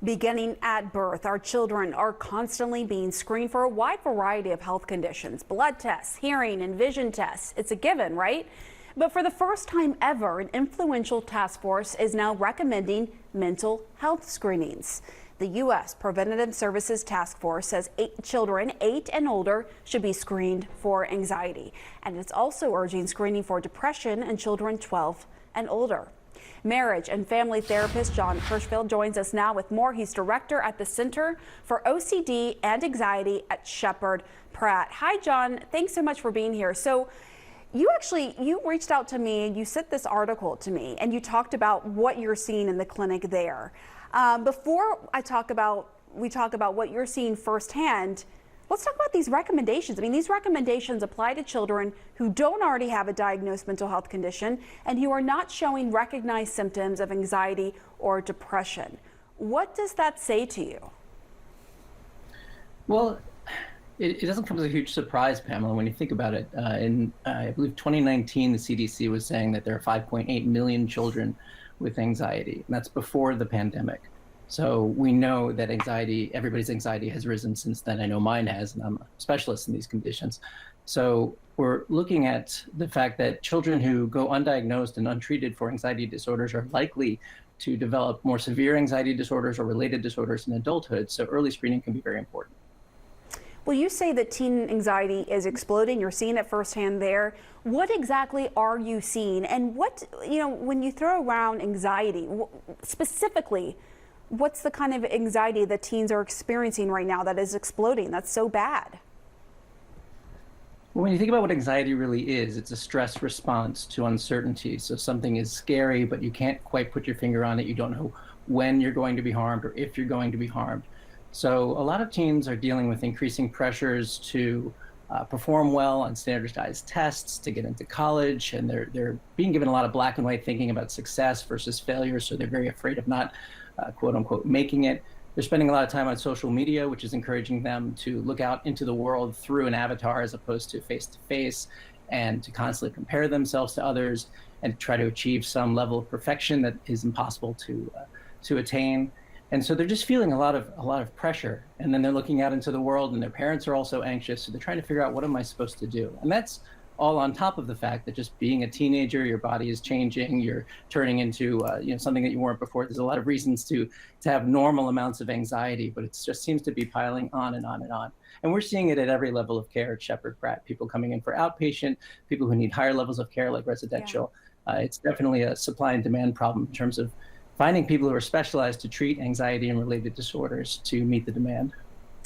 Beginning at birth, our children are constantly being screened for a wide variety of health conditions, blood tests, hearing and vision tests. It's a given, right? But for the first time ever, an influential task force is now recommending mental health screenings. The U.S. Preventative Services Task Force says children 8 and older should be screened for anxiety. And it's also urging screening for depression in children 12 and older. Marriage and family therapist Jon Hershfield joins us now with more. He's director at the Center for OCD and Anxiety at Sheppard Pratt. Hi, Jon. Thanks so much for being here. So you reached out to me and you sent this article to me and you talked about what you're seeing in the clinic there. Before we talk about what you're seeing firsthand, let's talk about these recommendations. I mean, these recommendations apply to children who don't already have a diagnosed mental health condition and who are not showing recognized symptoms of anxiety or depression. What does that say to you? Well, it doesn't come as a huge surprise, Pamela, when you think about it. In, I believe, 2019, the CDC was saying that there are 5.8 million children with anxiety, and that's before the pandemic. So we know that anxiety, everybody's anxiety has risen since then. I know mine has, and I'm a specialist in these conditions. So we're looking at the fact that children who go undiagnosed and untreated for anxiety disorders are likely to develop more severe anxiety disorders or related disorders in adulthood. So early screening can be very important. Well, you say that teen anxiety is exploding. You're seeing it firsthand there. What exactly are you seeing? And what, when you throw around anxiety, specifically, what's the kind of anxiety that teens are experiencing right now that is exploding? That's so bad. Well, when you think about what anxiety really is, it's a stress response to uncertainty. So something is scary, but you can't quite put your finger on it. You don't know when you're going to be harmed or if you're going to be harmed. So a lot of teens are dealing with increasing pressures to perform well on standardized tests, to get into college, and they're being given a lot of black and white thinking about success versus failure. So they're very afraid of not quote unquote making it. They're spending a lot of time on social media, which is encouraging them to look out into the world through an avatar as opposed to face, and to constantly compare themselves to others and try to achieve some level of perfection that is impossible to attain. And so they're just feeling a lot of pressure. And then they're looking out into the world, and their parents are also anxious. So they're trying to figure out, what am I supposed to do? And that's all on top of the fact that just being a teenager, your body is changing, you're turning into something that you weren't before. There's a lot of reasons to have normal amounts of anxiety, but it just seems to be piling on and on and on. And we're seeing it at every level of care at Sheppard Pratt. People coming in for outpatient, people who need higher levels of care like residential. Yeah. It's definitely a supply and demand problem in terms of finding people who are specialized to treat anxiety and related disorders to meet the demand.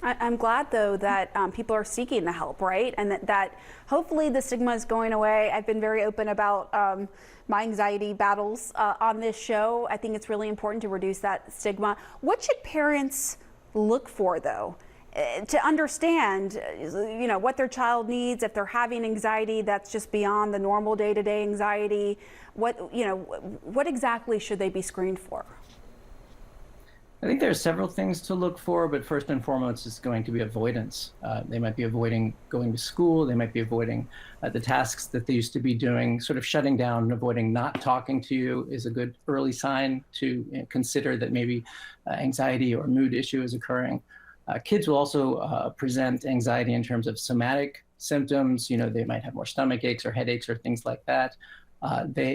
I'm glad, though, that people are seeking the help, right? And that hopefully the stigma is going away. I've been very open about my anxiety battles on this show. I think it's really important to reduce that stigma. What should parents look for, though, to understand, what their child needs? If they're having anxiety that's just beyond the normal day-to-day anxiety, what exactly should they be screened for? I think there are several things to look for, but first and foremost is going to be avoidance. They might be avoiding going to school. They might be avoiding the tasks that they used to be doing. Sort of shutting down and avoiding not talking to you is a good early sign to consider that maybe anxiety or mood issue is occurring. Kids will also present anxiety in terms of somatic symptoms. They might have more stomach aches or headaches or things like that.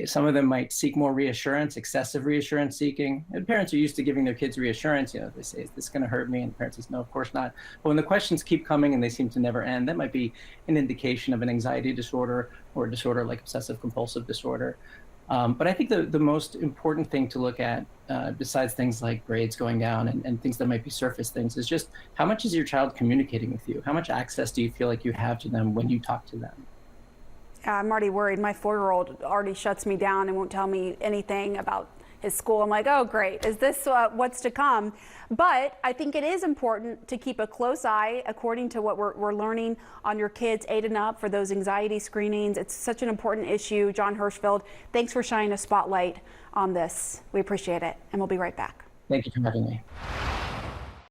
Some of them might seek more reassurance, excessive reassurance seeking. And parents are used to giving their kids reassurance. They say, is this going to hurt me? And the parent says, no, of course not. But when the questions keep coming and they seem to never end, that might be an indication of an anxiety disorder or a disorder like obsessive compulsive disorder. But I think the most important thing to look at, besides things like grades going down and things that might be surface things, is just how much is your child communicating with you? How much access do you feel like you have to them when you talk to them? I'm already worried. My 4-year-old already shuts me down and won't tell me anything about his school. I'm like, oh, great. Is this what's to come? But I think it is important to keep a close eye, according to what we're learning, on your kids 8 and up for those anxiety screenings. It's such an important issue. Jon Hershfield, thanks for shining a spotlight on this. We appreciate it, and we'll be right back. Thank you for having me.